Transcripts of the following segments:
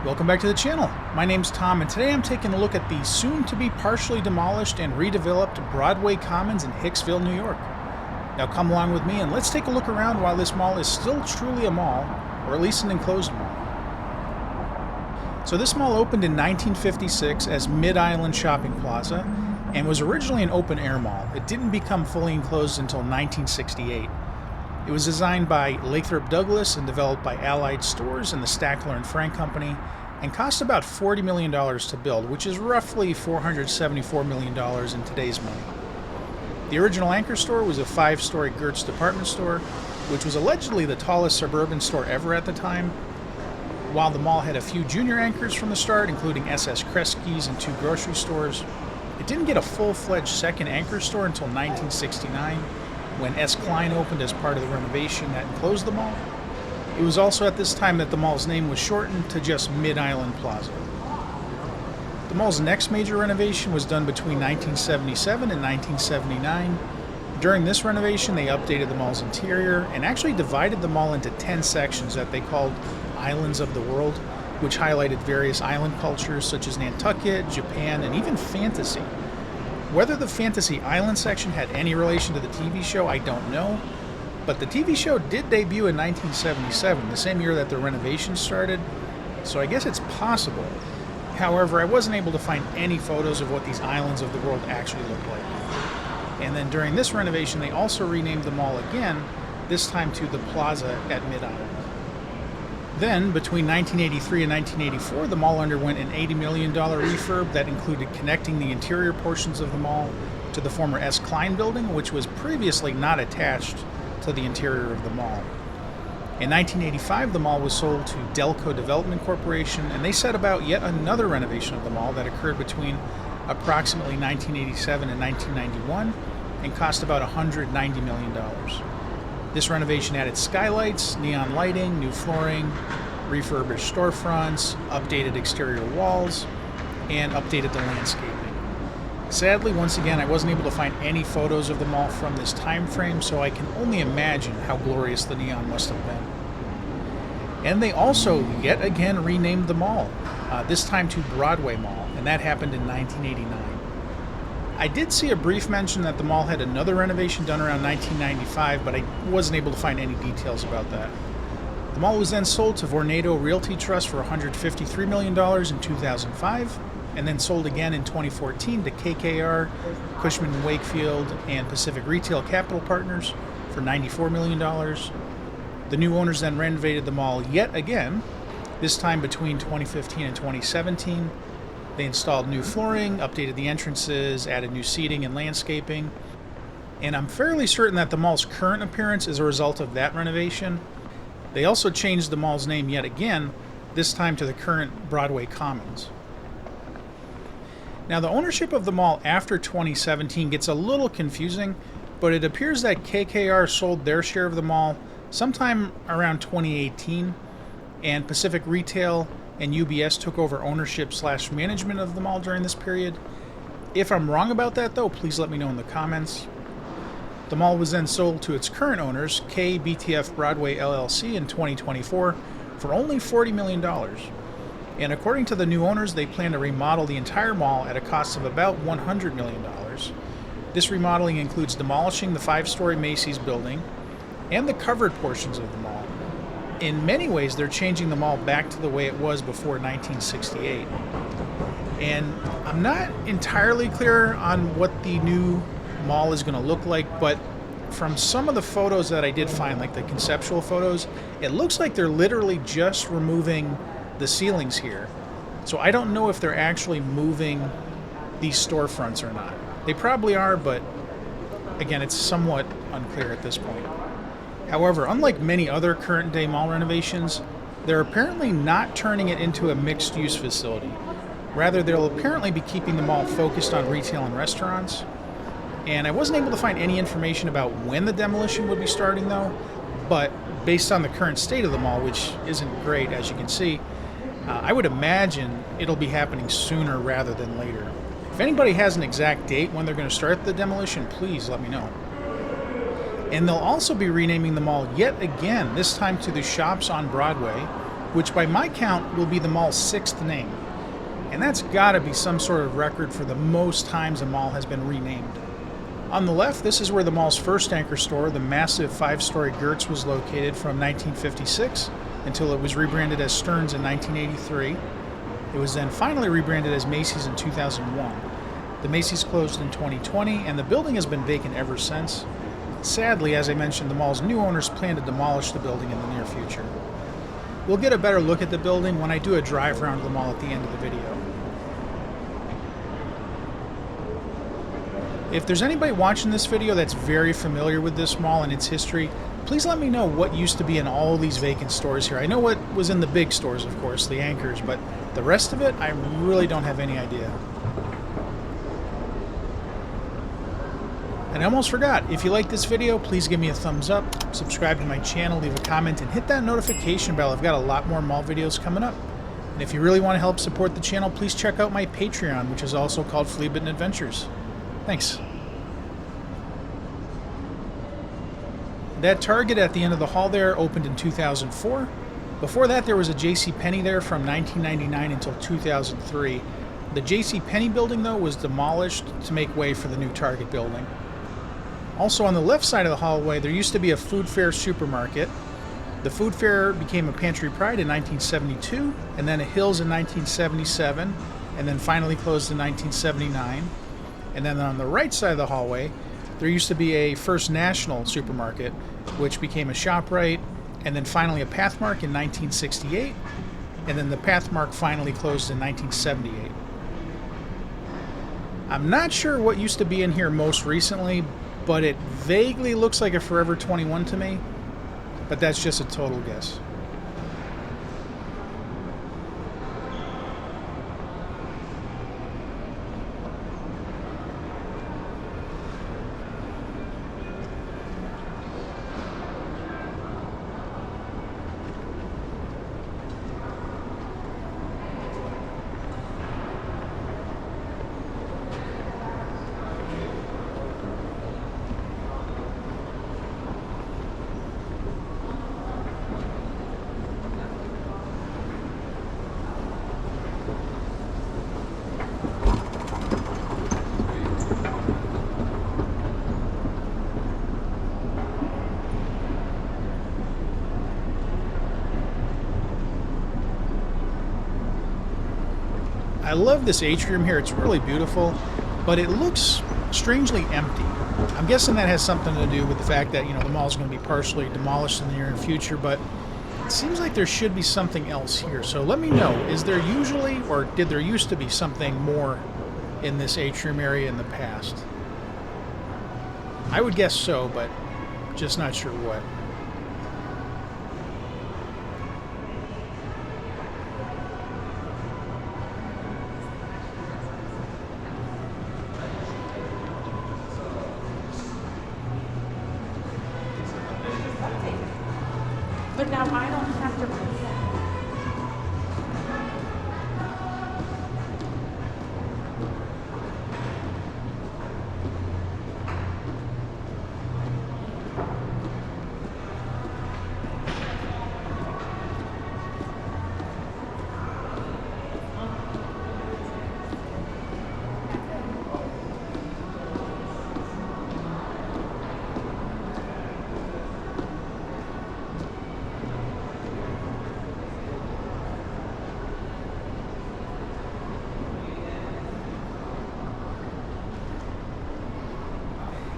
Welcome back to the channel. My name's Tom, and today I'm taking a look at the soon-to-be partially demolished and redeveloped Broadway Commons in Hicksville, New York. Now come along with me and let's take a look around while this mall is still truly a mall, or at least an enclosed mall. So this mall opened in 1956 as Mid-Island Shopping Plaza and was originally an open-air mall. It didn't become fully enclosed until 1968. It was designed by Lathrop Douglas and developed by Allied Stores and the Stackler and Frank Company, and cost about $40 million to build, which is roughly $474 million in today's money. The original anchor store was a 5-story Gertz department store, which was allegedly the tallest suburban store ever at the time. While the mall had a few junior anchors from the start, including SS Kresge's and 2 grocery stores, it didn't get a full-fledged second anchor store until 1969, when S. Klein opened as part of the renovation that enclosed the mall. It was also at this time that the mall's name was shortened to just Mid-Island Plaza. The mall's next major renovation was done between 1977 and 1979. During this renovation, they updated the mall's interior and actually divided the mall into 10 sections that they called Islands of the World, which highlighted various island cultures such as Nantucket, Japan, and even fantasy. Whether the Fantasy Island section had any relation to the TV show, I don't know, but the TV show did debut in 1977, the same year that the renovations started, so I guess it's possible. However, I wasn't able to find any photos of what these islands of the world actually look like. And then during this renovation, they also renamed the mall again, this time to the Plaza at Mid-Island. Then, between 1983 and 1984, the mall underwent an $80 million refurb that included connecting the interior portions of the mall to the former S. Klein building, which was previously not attached to the interior of the mall. In 1985, the mall was sold to Delco Development Corporation, and they set about yet another renovation of the mall that occurred between approximately 1987 and 1991 and cost about $190 million. This renovation added skylights, neon lighting, new flooring, refurbished storefronts, updated exterior walls, and updated the landscaping. Sadly, once again, I wasn't able to find any photos of the mall from this time frame, so I can only imagine how glorious the neon must have been. And they also, yet again, renamed the mall, this time to Broadway Mall, and that happened in 1989. I did see a brief mention that the mall had another renovation done around 1995, but I wasn't able to find any details about that. The mall was then sold to Vornado Realty Trust for $153 million in 2005, and then sold again in 2014 to KKR, Cushman & Wakefield, and Pacific Retail Capital Partners for $94 million. The new owners then renovated the mall yet again, this time between 2015 and 2017. They installed new flooring, updated the entrances, added new seating and landscaping, and I'm fairly certain that the mall's current appearance is a result of that renovation. They also changed the mall's name yet again, this time to the current Broadway Commons. Now, the ownership of the mall after 2017 gets a little confusing, but it appears that KKR sold their share of the mall sometime around 2018, and Pacific Retail and UBS took over ownership/management of the mall during this period. If I'm wrong about that, though, please let me know in the comments. The mall was then sold to its current owners, KBTF Broadway LLC, in 2024 for only $40 million. And according to the new owners, they plan to remodel the entire mall at a cost of about $100 million. This remodeling includes demolishing the 5-story Macy's building and the covered portions of the mall. In many ways, they're changing the mall back to the way it was before 1968. And I'm not entirely clear on what the new mall is going to look like, but from some of the photos that I did find, like the conceptual photos, it looks like they're literally just removing the ceilings here. So I don't know if they're actually moving these storefronts or not. They probably are, but again, it's somewhat unclear at this point. However, unlike many other current-day mall renovations, they're apparently not turning it into a mixed-use facility. Rather, they'll apparently be keeping the mall focused on retail and restaurants. And I wasn't able to find any information about when the demolition would be starting, though, but based on the current state of the mall, which isn't great, as you can see, I would imagine it'll be happening sooner rather than later. If anybody has an exact date when they're going to start the demolition, please let me know. And they'll also be renaming the mall yet again, this time to the Shops on Broadway, which by my count will be the mall's 6th name. And that's gotta be some sort of record for the most times a mall has been renamed. On the left, this is where the mall's first anchor store, the massive 5-story Gertz, was located from 1956 until it was rebranded as Stearns in 1983. It was then finally rebranded as Macy's in 2001. The Macy's closed in 2020, and the building has been vacant ever since. Sadly, as I mentioned, the mall's new owners plan to demolish the building in the near future. We'll get a better look at the building when I do a drive around the mall at the end of the video. If there's anybody watching this video that's very familiar with this mall and its history, please let me know what used to be in all these vacant stores here. I know what was in the big stores, of course, the anchors, but the rest of it, I really don't have any idea. And I almost forgot, if you like this video, please give me a thumbs up, subscribe to my channel, leave a comment, and hit that notification bell. I've got a lot more mall videos coming up. And if you really want to help support the channel, please check out my Patreon, which is also called Fleabitten Adventures. Thanks. That Target at the end of the hall there opened in 2004. Before that, there was a JCPenney there from 1999 until 2003. The JCPenney building, though, was demolished to make way for the new Target building. Also on the left side of the hallway, there used to be a Food Fair supermarket. The Food Fair became a Pantry Pride in 1972, and then a Hills in 1977, and then finally closed in 1979. And then on the right side of the hallway, there used to be a First National supermarket, which became a ShopRite, and then finally a Pathmark in 1968, and then the Pathmark finally closed in 1978. I'm not sure what used to be in here most recently, but it vaguely looks like a Forever 21 to me, but that's just a total guess. I love this atrium here. It's really beautiful, but it looks strangely empty. I'm guessing that has something to do with the fact that, the mall's going to be partially demolished in the near future, but it seems like there should be something else here. So let me know, is there usually, or did there used to be something more in this atrium area in the past? I would guess so, but just not sure what. But now I don't have to read that.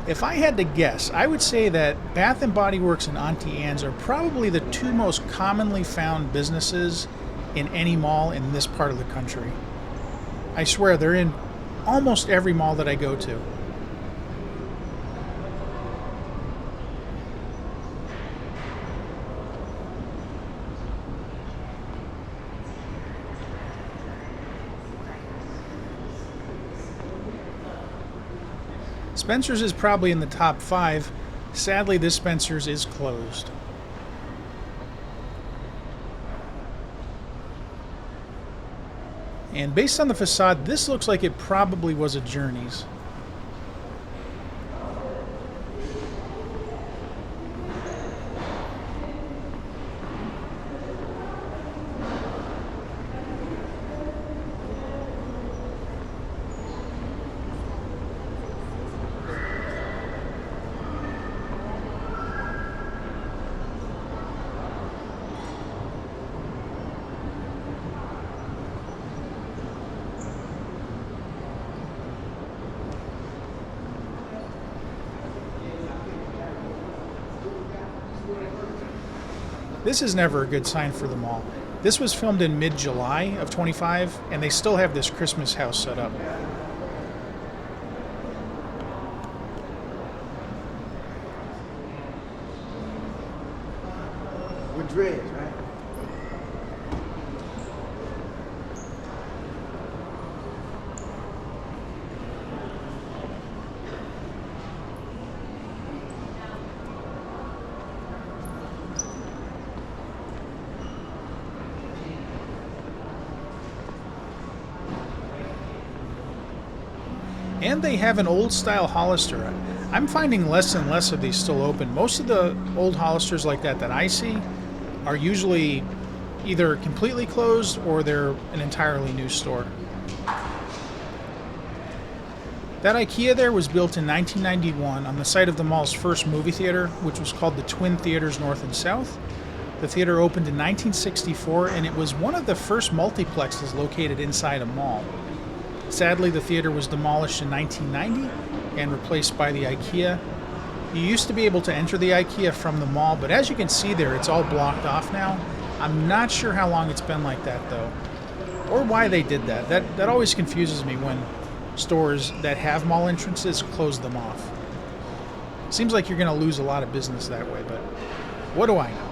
If I had to guess, I would say that Bath & Body Works and Auntie Anne's are probably the two most commonly found businesses in any mall in this part of the country. I swear, they're in almost every mall that I go to. Spencer's is probably in the top 5. Sadly, this Spencer's is closed. And based on the facade, this looks like it probably was a Journeys. This is never a good sign for the mall. This was filmed in mid-July of 25, and they still have this Christmas house set up. With dreads, right? And they have an old-style Hollister. I'm finding less and less of these still open. Most of the old Hollisters like that I see are usually either completely closed or they're an entirely new store. That IKEA there was built in 1991 on the site of the mall's first movie theater, which was called the Twin Theaters North and South. The theater opened in 1964, and it was one of the first multiplexes located inside a mall. Sadly, the theater was demolished in 1990 and replaced by the IKEA. You used to be able to enter the IKEA from the mall, but as you can see there, it's all blocked off now. I'm not sure how long it's been like that, though, or why they did that. That always confuses me when stores that have mall entrances close them off. Seems like you're going to lose a lot of business that way, but what do I know?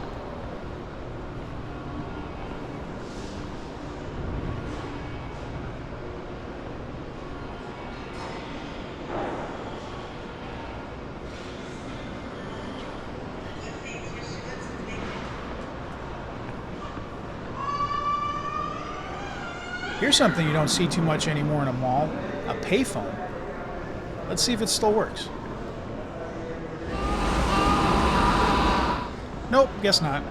Here's something you don't see too much anymore in a mall, a payphone. Let's see if it still works. Nope, guess not.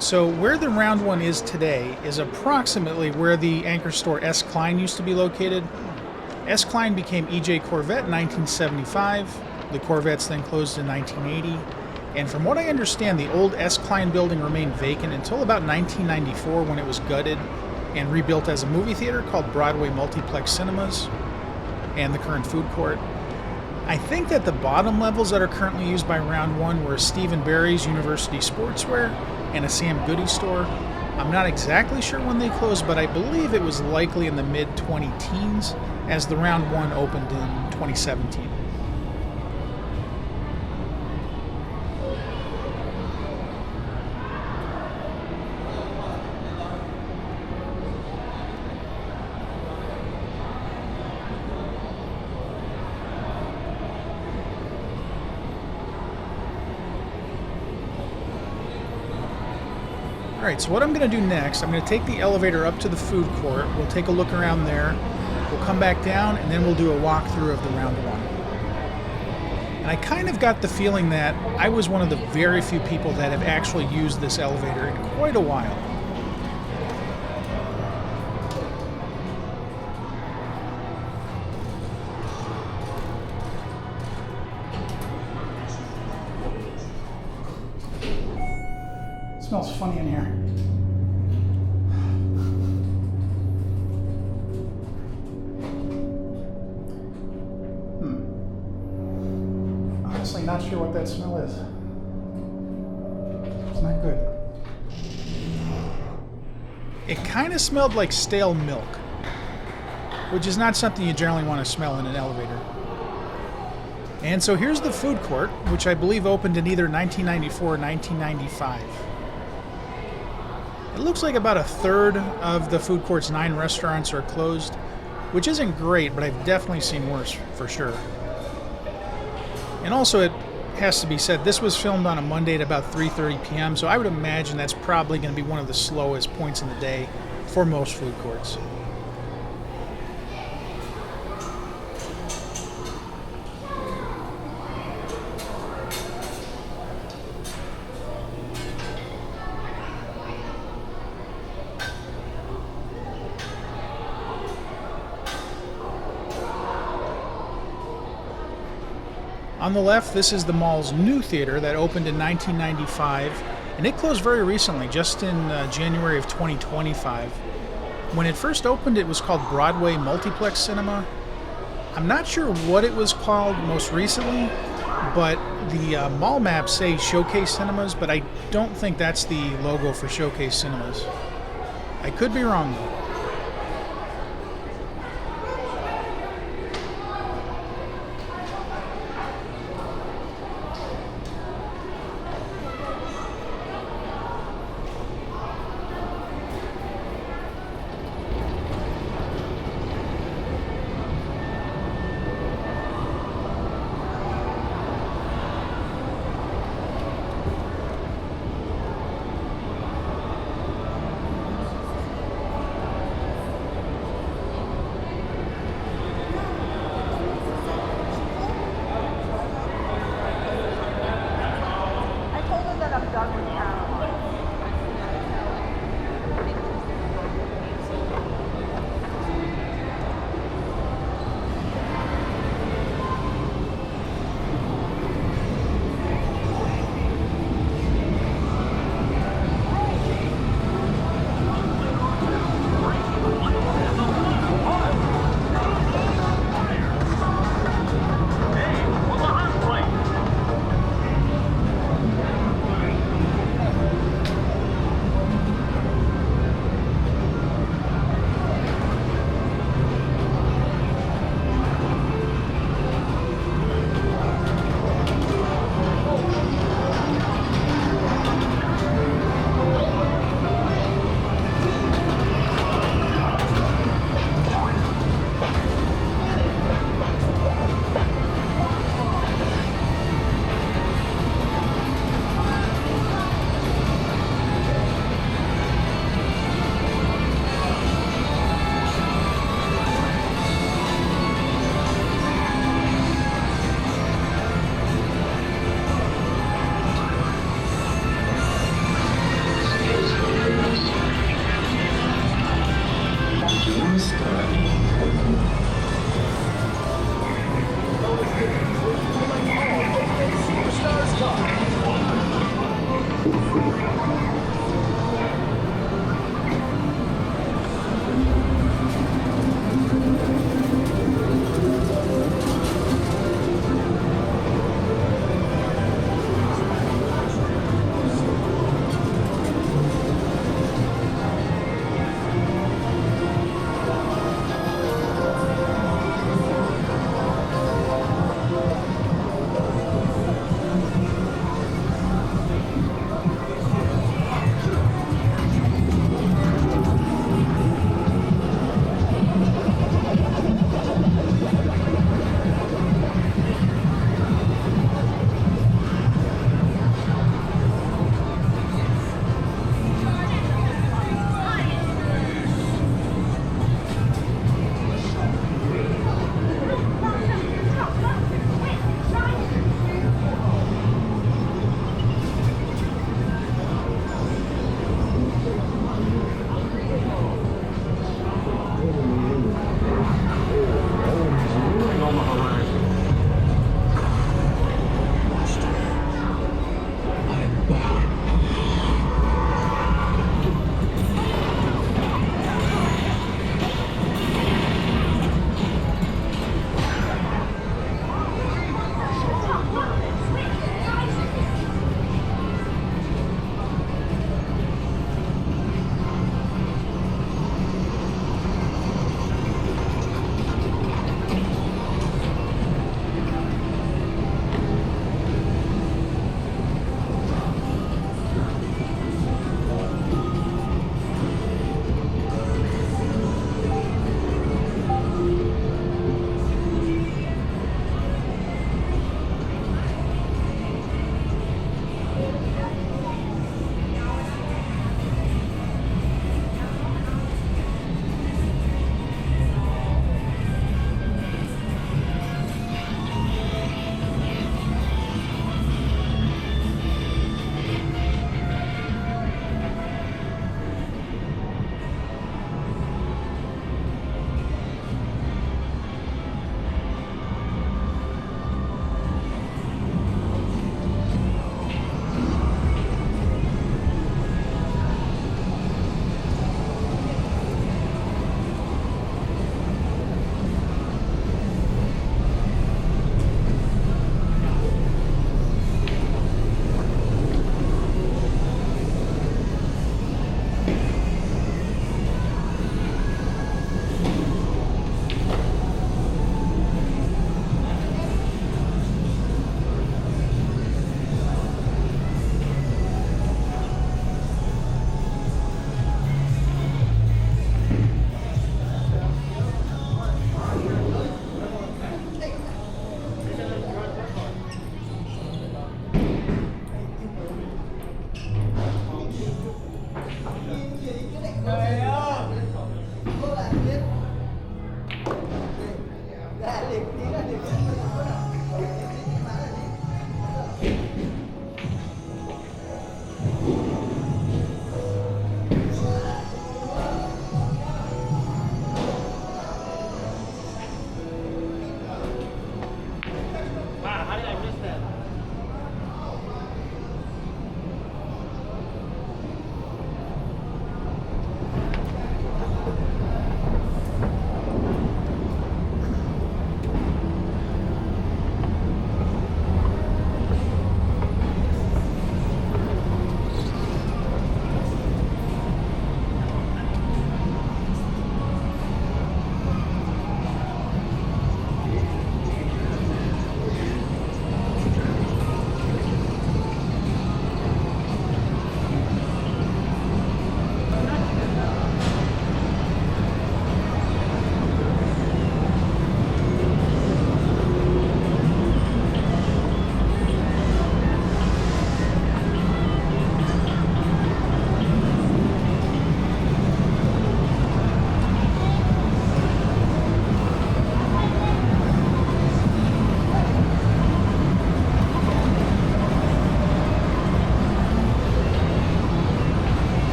So where the round one is today is approximately where the anchor store S. Klein used to be located. S. Klein became E.J. Corvette in 1975. The Corvettes then closed in 1980. And from what I understand, the old S. Klein building remained vacant until about 1994 when it was gutted and rebuilt as a movie theater called Broadway Multiplex Cinemas and the current food court. I think that the bottom levels that are currently used by Round 1 were Stephen Barry's University Sportswear and a Sam Goody store. I'm not exactly sure when they closed, but I believe it was likely in the mid-2010s as the Round 1 opened in 2017. Alright, so what I'm going to do next, I'm going to take the elevator up to the food court, we'll take a look around there, we'll come back down, and then we'll do a walkthrough of the Round 1. And I kind of got the feeling that I was one of the very few people that have actually used this elevator in quite a while. It smells funny in here. Honestly, not sure what that smell is. It's not good. It kind of smelled like stale milk, which is not something you generally want to smell in an elevator. And so here's the food court, which I believe opened in either 1994 or 1995. It looks like about a third of the food court's 9 restaurants are closed, which isn't great, but I've definitely seen worse for sure. And also it has to be said, this was filmed on a Monday at about 3:30 p.m., so I would imagine that's probably going to be one of the slowest points in the day for most food courts. On the left, this is the mall's new theater that opened in 1995, and it closed very recently, just in January of 2025. When it first opened, it was called Broadway Multiplex Cinema. I'm not sure what it was called most recently, but the mall maps say Showcase Cinemas, but I don't think that's the logo for Showcase Cinemas. I could be wrong, though.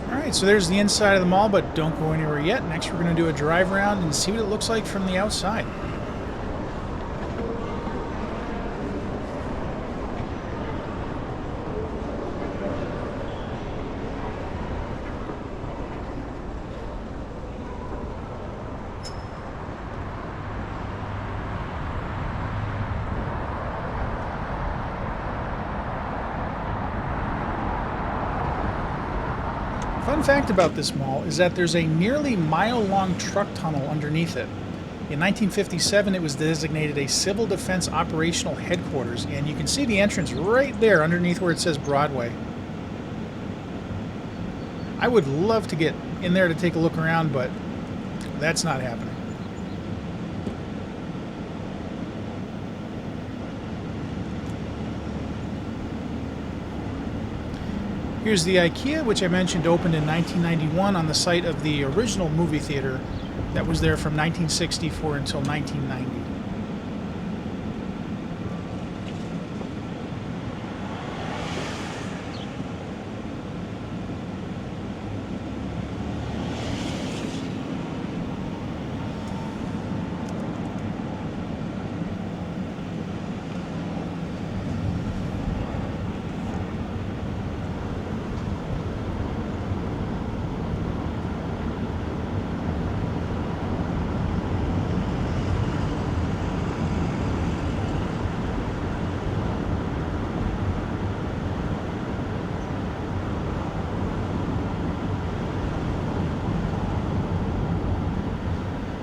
Alright, so there's the inside of the mall, but don't go anywhere yet. Next we're going to do a drive around and see what it looks like from the outside. Fun fact about this mall is that there's a nearly mile-long truck tunnel underneath it. In 1957, it was designated a Civil Defense Operational Headquarters, and you can see the entrance right there underneath where it says Broadway. I would love to get in there to take a look around, but that's not happening. Here's the IKEA, which I mentioned opened in 1991 on the site of the original movie theater that was there from 1964 until 1990.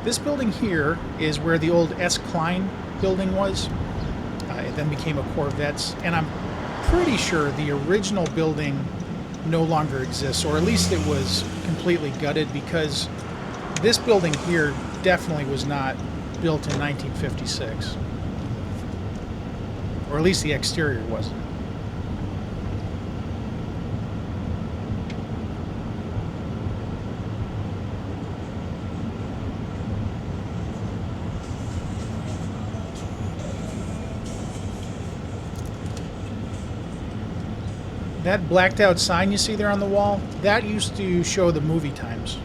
This building here is where the old S. Klein building was. It then became a Corvette's, and I'm pretty sure the original building no longer exists, or at least it was completely gutted, because this building here definitely was not built in 1956. Or at least the exterior wasn't. That blacked out sign you see there on the wall, that used to show the movie times.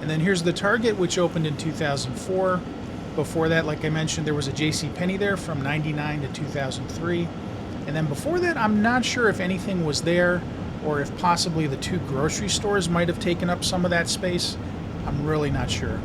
And then here's the Target, which opened in 2004. Before that, like I mentioned, there was a JCPenney there from 99 to 2003. And then before that, I'm not sure if anything was there or if possibly the two grocery stores might have taken up some of that space. I'm really not sure.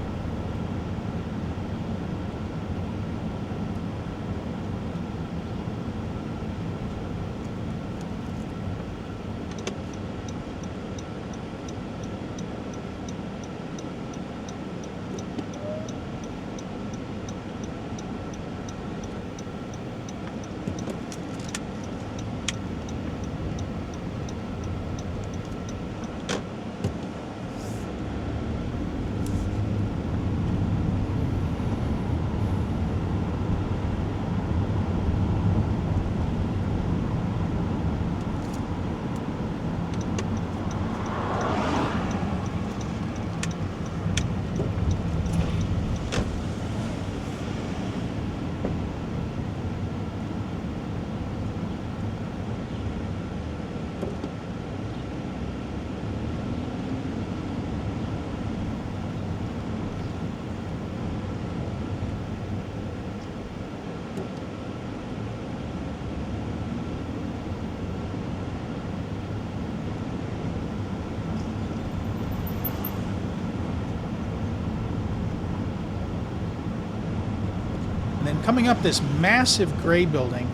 And then coming up this massive gray building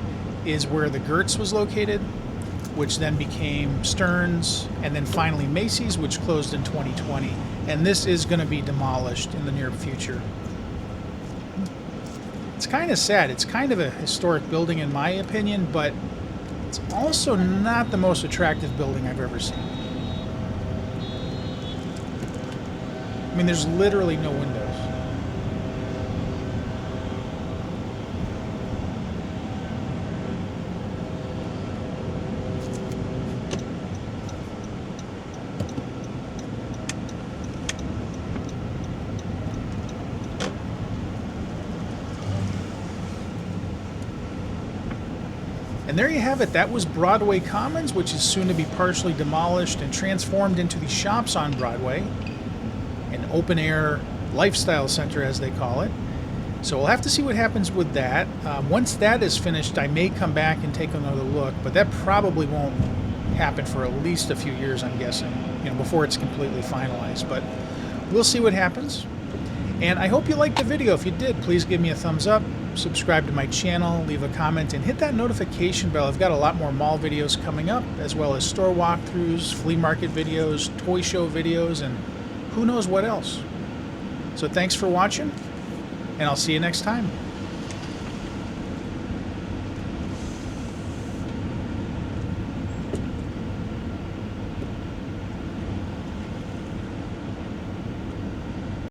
is where the Gertz was located, which then became Stearns, and then finally Macy's, which closed in 2020. And this is going to be demolished in the near future. It's kind of sad. It's kind of a historic building in my opinion, but it's also not the most attractive building I've ever seen. I mean, there's literally no windows. And there you have it. That was Broadway Commons, which is soon to be partially demolished and transformed into the Shops on Broadway, an open-air lifestyle center, as they call it. So we'll have to see what happens with that. Once that is finished, I may come back and take another look, but that probably won't happen for at least a few years, I'm guessing, before it's completely finalized. But we'll see what happens. And I hope you liked the video. If you did, please give me a thumbs up, subscribe to my channel, leave a comment, and hit that notification bell. I've got a lot more mall videos coming up, as well as store walkthroughs, flea market videos, toy show videos, and who knows what else. So thanks for watching, and I'll see you next time.